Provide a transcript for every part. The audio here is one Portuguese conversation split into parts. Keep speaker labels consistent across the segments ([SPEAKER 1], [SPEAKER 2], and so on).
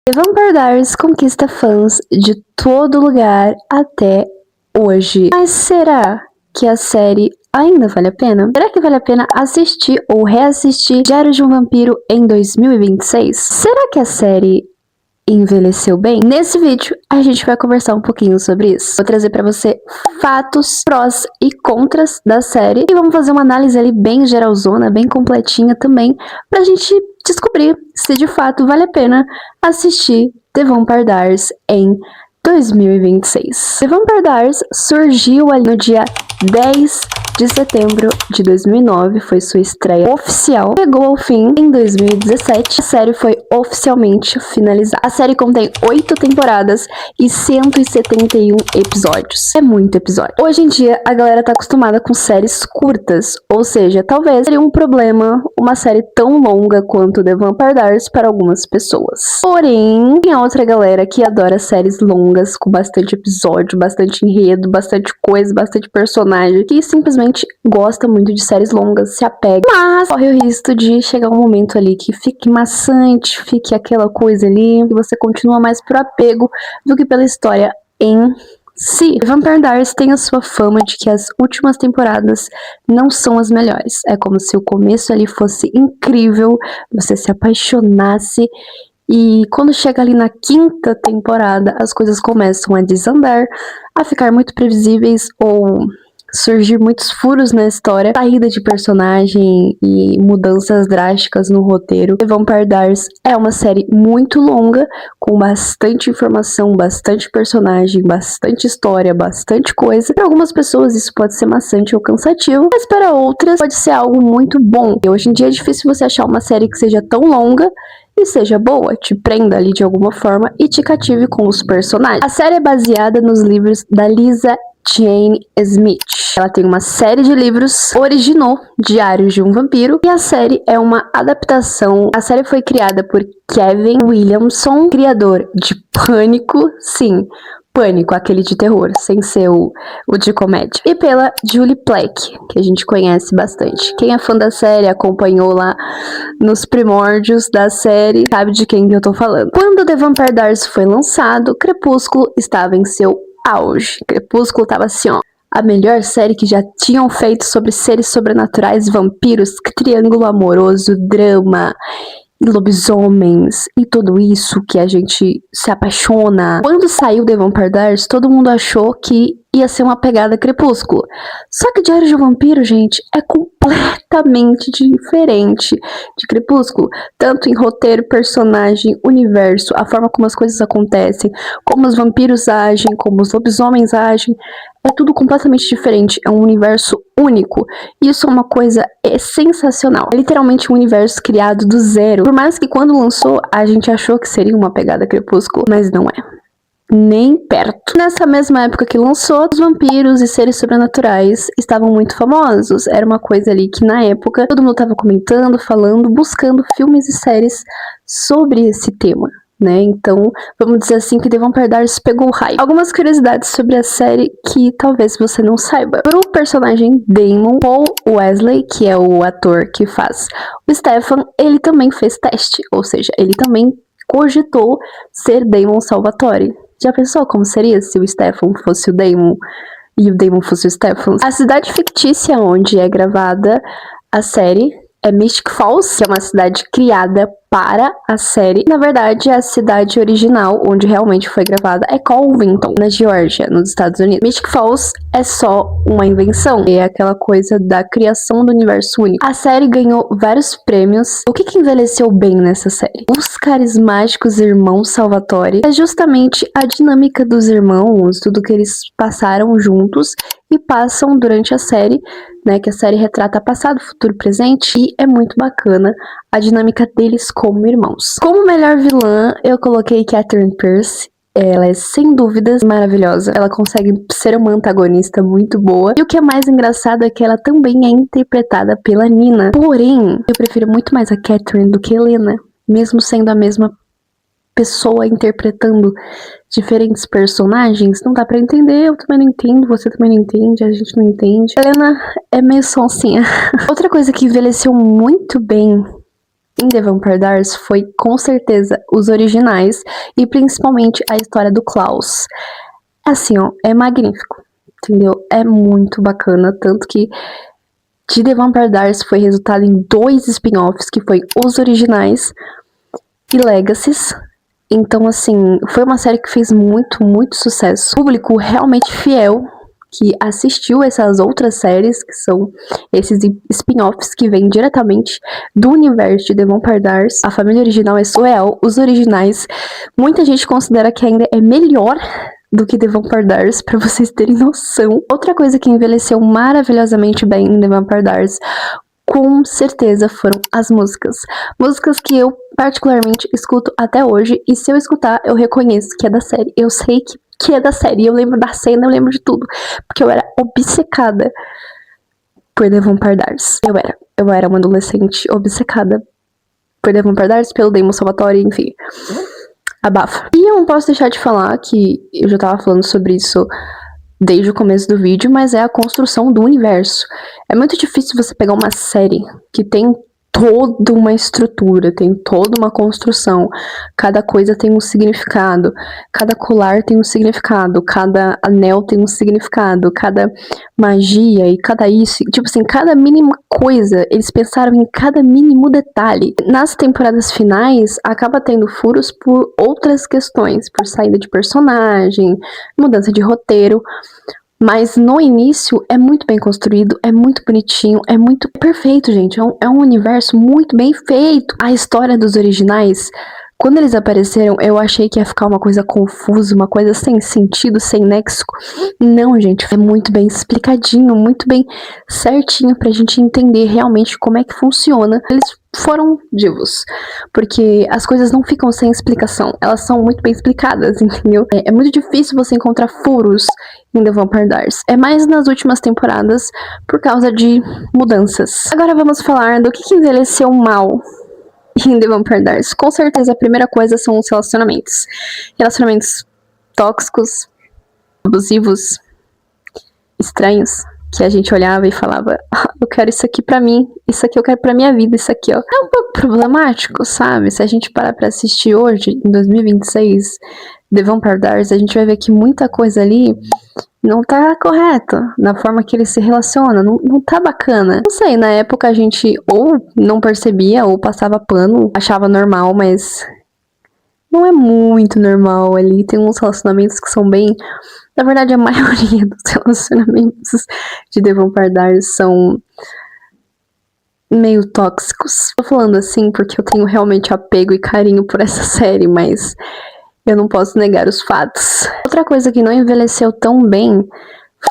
[SPEAKER 1] The Vampire Diaries conquista fãs de todo lugar até hoje. Mas será que a série ainda vale a pena? Será que vale a pena assistir ou reassistir Diário de um Vampiro em 2026? Será que a série envelheceu bem? Nesse vídeo a gente vai conversar um pouquinho sobre isso. Vou trazer pra você fatos, prós e contras da série e vamos fazer uma análise ali bem geralzona, bem completinha também, pra gente descobrir se de fato vale a pena assistir The Vampire Diaries em 2026. The Vampire Diaries surgiu ali no dia 10 de setembro de 2009, foi sua estreia oficial. Chegou ao fim em 2017, a série foi oficialmente finalizada. A série contém 8 temporadas e 171 episódios. É muito episódio. Hoje em dia, a galera tá acostumada com séries curtas, ou seja, talvez seria um problema uma série tão longa quanto The Vampire Diaries para algumas pessoas. Porém, tem outra galera que adora séries longas, com bastante episódio, bastante enredo, bastante coisa, bastante personagem, que simplesmente gosta muito de séries longas, se apega, mas corre o risco de chegar um momento ali que fique maçante, fique aquela coisa ali, e você continua mais por apego do que pela história em si. Vampire Diaries tem a sua fama de que as últimas temporadas não são as melhores. É como se o começo ali fosse incrível, você se apaixonasse, e quando chega ali na 5ª temporada, as coisas começam a desandar, a ficar muito previsíveis ou surgir muitos furos na história, saída de personagem e mudanças drásticas no roteiro. The Vampire Diaries é uma série muito longa, com bastante informação, bastante personagem, bastante história, bastante coisa. Para algumas pessoas isso pode ser maçante ou cansativo, mas para outras pode ser algo muito bom. E hoje em dia é difícil você achar uma série que seja tão longa e seja boa, te prenda ali de alguma forma e te cative com os personagens. A série é baseada nos livros da Lisa Jane Smith. Ela tem uma série de livros, originou Diários de um Vampiro, e a série é uma adaptação. A série foi criada por Kevin Williamson, criador de Pânico, sim, Pânico, aquele de terror, sem ser o de comédia, e pela Julie Plec, que a gente conhece bastante. Quem é fã da série, acompanhou lá nos primórdios da série, sabe de quem eu tô falando. Quando The Vampire Diaries foi lançado, Crepúsculo estava em seu auge. Crepúsculo tava assim, ó, a melhor série que já tinham feito sobre seres sobrenaturais, vampiros, triângulo amoroso, drama e lobisomens e tudo isso que a gente se apaixona. Quando saiu The Vampire Diaries, todo mundo achou que ia ser uma pegada Crepúsculo. Só que Diário de um Vampiro, gente, é completamente diferente de Crepúsculo. Tanto em roteiro, personagem, universo, a forma como as coisas acontecem, como os vampiros agem, como os lobisomens agem. É tudo completamente diferente, é um universo único. Isso é uma coisa sensacional. É literalmente um universo criado do zero. Por mais que quando lançou, a gente achou que seria uma pegada Crepúsculo, mas não é. Nem perto. Nessa mesma época que lançou, os vampiros e seres sobrenaturais estavam muito famosos. Era uma coisa ali que na época todo mundo estava comentando, falando, buscando filmes e séries sobre esse tema, né? Então, vamos dizer assim que The Vampire Diaries pegou o hype. Algumas curiosidades sobre a série que talvez você não saiba. Pro personagem Damon, Paul Wesley, que é o ator que faz o Stefan, ele também fez teste, ou seja, ele também cogitou ser Damon Salvatore. Já pensou como seria se o Stefan fosse o Damon e o Damon fosse o Stefan? A cidade fictícia onde é gravada a série é Mystic Falls, que é uma cidade criada para a série. Na verdade, a cidade original, onde realmente foi gravada, é Covington, na Geórgia, nos Estados Unidos. Mystic Falls é só uma invenção, é aquela coisa da criação do universo único. A série ganhou vários prêmios. O que envelheceu bem nessa série? Os carismáticos irmãos Salvatore. É justamente a dinâmica dos irmãos, tudo que eles passaram juntos e passam durante a série, né, que a série retrata passado, futuro, presente, e é muito bacana a dinâmica deles como irmãos. Como melhor vilã, eu coloquei Catherine Pierce. Ela é sem dúvidas maravilhosa, ela consegue ser uma antagonista muito boa, e o que é mais engraçado é que ela também é interpretada pela Nina. Porém, eu prefiro muito mais a Catherine do que a Helena, mesmo sendo a mesma pessoa interpretando diferentes personagens, não dá pra entender, eu também não entendo, você também não entende, a gente não entende. A Helena é meio sonsinha. Outra coisa que envelheceu muito bem em The Vampire Diaries foi, com certeza, os originais e principalmente a história do Klaus. Assim, ó, é magnífico, entendeu? É muito bacana, tanto que de The Vampire Diaries foi resultado em 2 spin-offs, que foi os originais e Legacies. Então, assim, foi uma série que fez muito, muito sucesso. Público realmente fiel que assistiu essas outras séries, que são esses spin-offs que vêm diretamente do universo de The Vampire Diaries. A família original é surreal, os originais, muita gente considera que ainda é melhor do que The Vampire Diaries, pra vocês terem noção. Outra coisa que envelheceu maravilhosamente bem em The Vampire Diaries, com certeza, foram as músicas. Músicas que eu particularmente escuto até hoje, e se eu escutar, eu reconheço que é da série. Eu sei que é da série, eu lembro da cena, eu lembro de tudo, porque eu era obcecada por The Vampire Diaries. Eu era uma adolescente obcecada por The Vampire Diaries, pelo Damon Salvatore, enfim. Abafa. E eu não posso deixar de falar que eu já tava falando sobre isso desde o começo do vídeo, mas é a construção do universo. É muito difícil você pegar uma série que tem toda uma estrutura, tem toda uma construção, cada coisa tem um significado, cada colar tem um significado, cada anel tem um significado, cada magia e cada isso, tipo assim, cada mínima coisa, eles pensaram em cada mínimo detalhe. Nas temporadas finais, acaba tendo furos por outras questões, por saída de personagem, mudança de roteiro, mas no início é muito bem construído, é muito bonitinho, é muito perfeito, gente. É um universo muito bem feito. A história dos originais, quando eles apareceram, eu achei que ia ficar uma coisa confusa, uma coisa sem sentido, sem nexo. Não, gente, é muito bem explicadinho, muito bem certinho pra gente entender realmente como é que funciona. Eles foram divos, porque as coisas não ficam sem explicação, elas são muito bem explicadas, entendeu? É muito difícil você encontrar furos em The Vampire Diaries. É mais nas últimas temporadas por causa de mudanças. Agora vamos falar do que envelheceu mal em The Vampire Diaries. Com certeza a primeira coisa são os relacionamentos. Relacionamentos tóxicos, abusivos, estranhos, que a gente olhava e falava, eu quero isso aqui pra mim, isso aqui eu quero pra minha vida, isso aqui, ó. É um pouco problemático, sabe? Se a gente parar pra assistir hoje, em 2026, The Vampire Diaries, a gente vai ver que muita coisa ali não tá correta na forma que ele se relaciona, não tá bacana. Não sei, na época a gente ou não percebia, ou passava pano, achava normal, mas não é muito normal ali. Tem uns relacionamentos que são bem... Na verdade, a maioria dos relacionamentos de The Vampire Diaries são meio tóxicos. Tô falando assim porque eu tenho realmente apego e carinho por essa série, mas eu não posso negar os fatos. Outra coisa que não envelheceu tão bem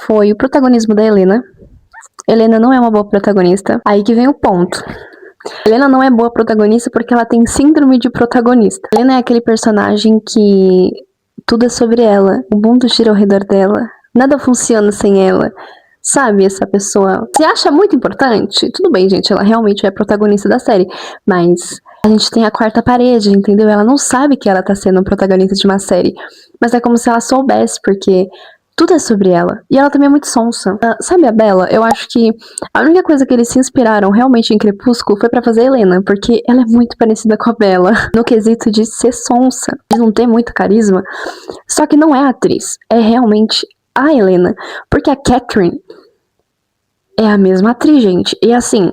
[SPEAKER 1] foi o protagonismo da Helena. Helena não é uma boa protagonista. Aí que vem o ponto. Helena não é boa protagonista porque ela tem síndrome de protagonista. Helena é aquele personagem que tudo é sobre ela, o mundo gira ao redor dela, nada funciona sem ela. Sabe, essa pessoa se acha muito importante? Tudo bem, gente, ela realmente é protagonista da série, mas a gente tem a quarta parede, entendeu? Ela não sabe que ela tá sendo protagonista de uma série, mas é como se ela soubesse, porque tudo é sobre ela. E ela também é muito sonsa. Sabe a Bella? Eu acho que a única coisa que eles se inspiraram realmente em Crepúsculo foi pra fazer a Helena, porque ela é muito parecida com a Bella, no quesito de ser sonsa, de não ter muito carisma. Só que não é a atriz, é realmente a Helena. Porque a Catherine é a mesma atriz, gente. E assim,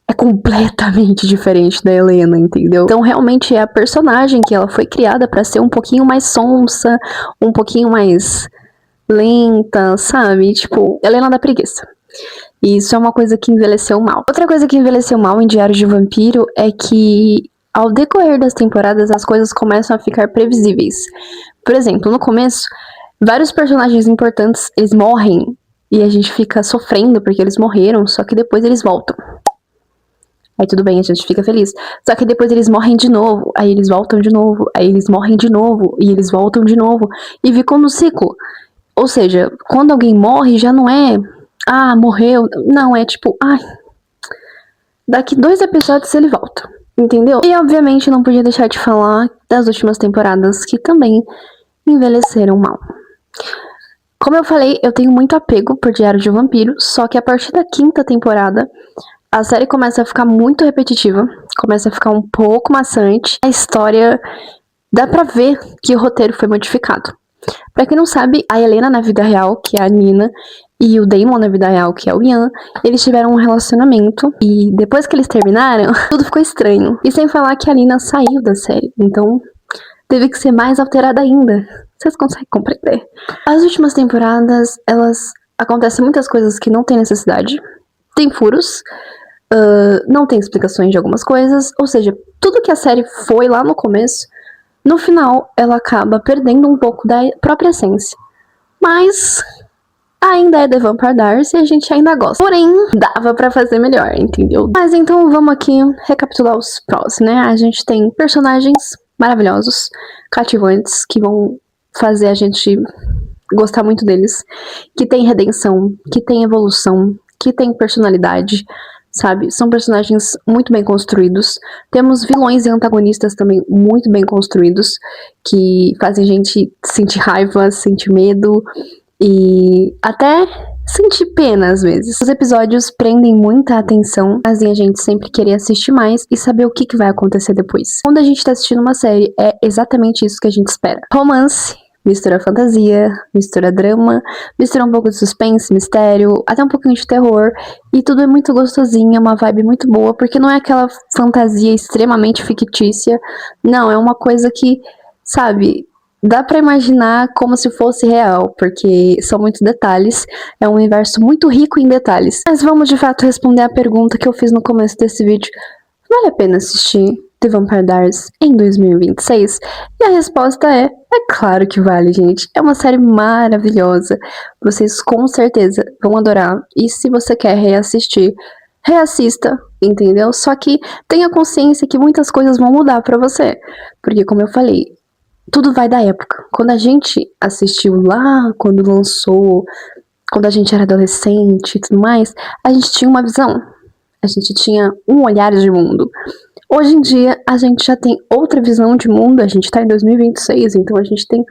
[SPEAKER 1] é completamente diferente da Helena, entendeu? Então realmente é a personagem que ela foi criada pra ser um pouquinho mais sonsa, um pouquinho mais lenta, sabe? Tipo, Helena da preguiça. E isso é uma coisa que envelheceu mal. Outra coisa que envelheceu mal em Diário de Vampiro é que, ao decorrer das temporadas, as coisas começam a ficar previsíveis. Por exemplo, no começo, vários personagens importantes, eles morrem e a gente fica sofrendo porque eles morreram, só que depois eles voltam. Aí tudo bem, a gente fica feliz. Só que depois eles morrem de novo, aí eles voltam de novo, aí eles morrem de novo, e eles voltam de novo. E ficou no ciclo. Ou seja, quando alguém morre, já não é, morreu. Não, é tipo, daqui 2 episódios ele volta. Entendeu? E obviamente não podia deixar de falar das últimas temporadas, que também envelheceram mal. Como eu falei, eu tenho muito apego por Diário de Vampiro, só que a partir da 5ª temporada, a série começa a ficar muito repetitiva, começa a ficar um pouco maçante. A história, dá pra ver que o roteiro foi modificado. Pra quem não sabe, a Helena na vida real, que é a Nina, e o Damon na vida real, que é o Ian, eles tiveram um relacionamento e depois que eles terminaram, tudo ficou estranho. E sem falar que a Nina saiu da série, então teve que ser mais alterada ainda. Vocês conseguem compreender? As últimas temporadas, elas acontecem muitas coisas que não tem necessidade. Tem furos, não tem explicações de algumas coisas, ou seja, tudo que a série foi lá no começo, no final ela acaba perdendo um pouco da própria essência. Mas ainda é The Vampire Diaries e a gente ainda gosta. Porém, dava pra fazer melhor, entendeu? Mas então vamos aqui recapitular os prós, né? A gente tem personagens maravilhosos, cativantes, que vão fazer a gente gostar muito deles, que tem redenção, que tem evolução, que tem personalidade, sabe? São personagens muito bem construídos. Temos vilões e antagonistas também muito bem construídos, que fazem a gente sentir raiva, sentir medo e até sentir pena às vezes. Os episódios prendem muita atenção, fazem a gente sempre querer assistir mais e saber o que vai acontecer depois. Quando a gente tá assistindo uma série, é exatamente isso que a gente espera. Romance, mistura fantasia, mistura drama, mistura um pouco de suspense, mistério, até um pouquinho de terror, e tudo é muito gostosinho, é uma vibe muito boa, porque não é aquela fantasia extremamente fictícia, não, é uma coisa que, sabe, dá pra imaginar como se fosse real, porque são muitos detalhes, é um universo muito rico em detalhes. Mas vamos de fato responder a pergunta que eu fiz no começo desse vídeo. Vale a pena assistir The Vampire Diaries em 2026? E a resposta é claro que vale, gente. É uma série maravilhosa. Vocês com certeza vão adorar. E se você quer reassistir, reassista, entendeu? Só que tenha consciência que muitas coisas vão mudar pra você. Porque, como eu falei, tudo vai da época. Quando a gente assistiu lá, quando lançou, quando a gente era adolescente e tudo mais, a gente tinha uma visão. A gente tinha um olhar de mundo. Hoje em dia, a gente já tem outra visão de mundo. A gente tá em 2026, então a gente tem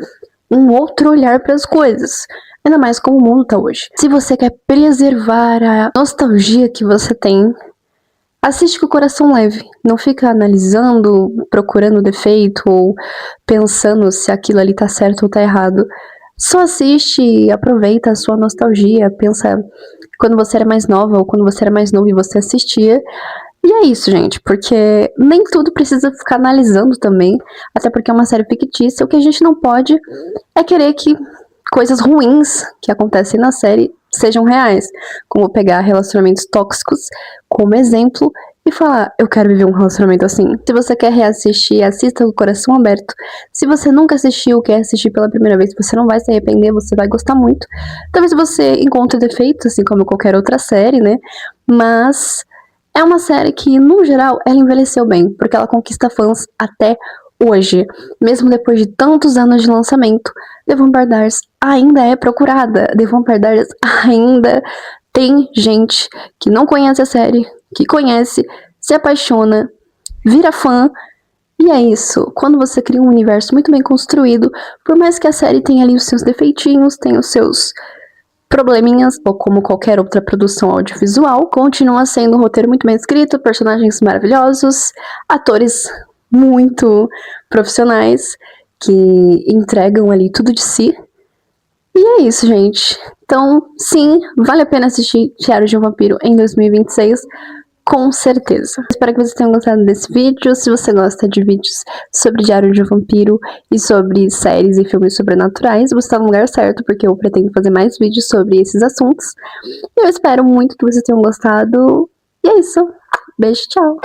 [SPEAKER 1] um outro olhar para as coisas. Ainda mais como o mundo tá hoje. Se você quer preservar a nostalgia que você tem, assiste com o coração leve. Não fica analisando, procurando defeito ou pensando se aquilo ali tá certo ou tá errado. Só assiste e aproveita a sua nostalgia. Pensa quando você era mais nova ou quando você era mais novo e você assistia. E é isso, gente, porque nem tudo precisa ficar analisando também, até porque é uma série fictícia. O que a gente não pode é querer que coisas ruins que acontecem na série sejam reais, como pegar relacionamentos tóxicos como exemplo e falar, eu quero viver um relacionamento assim. Se você quer reassistir, assista com o coração aberto. Se você nunca assistiu, quer assistir pela primeira vez, você não vai se arrepender, você vai gostar muito. Talvez você encontre defeitos, assim como qualquer outra série, né? Mas é uma série que, no geral, ela envelheceu bem, porque ela conquista fãs até hoje. Mesmo depois de tantos anos de lançamento, The Vampire Diaries ainda é procurada. The Vampire Diaries ainda tem gente que não conhece a série, que conhece, se apaixona, vira fã. E é isso. Quando você cria um universo muito bem construído, por mais que a série tenha ali os seus defeitinhos, tenha os seus probleminhas, ou como qualquer outra produção audiovisual, continua sendo um roteiro muito bem escrito, personagens maravilhosos, atores muito profissionais, que entregam ali tudo de si. E é isso, gente. Então, sim, vale a pena assistir Diário de um Vampiro em 2026, com certeza. Espero que vocês tenham gostado desse vídeo. Se você gosta de vídeos sobre Diário de um Vampiro e sobre séries e filmes sobrenaturais, você está no lugar certo, porque eu pretendo fazer mais vídeos sobre esses assuntos. Eu espero muito que vocês tenham gostado. E é isso. Beijo, tchau!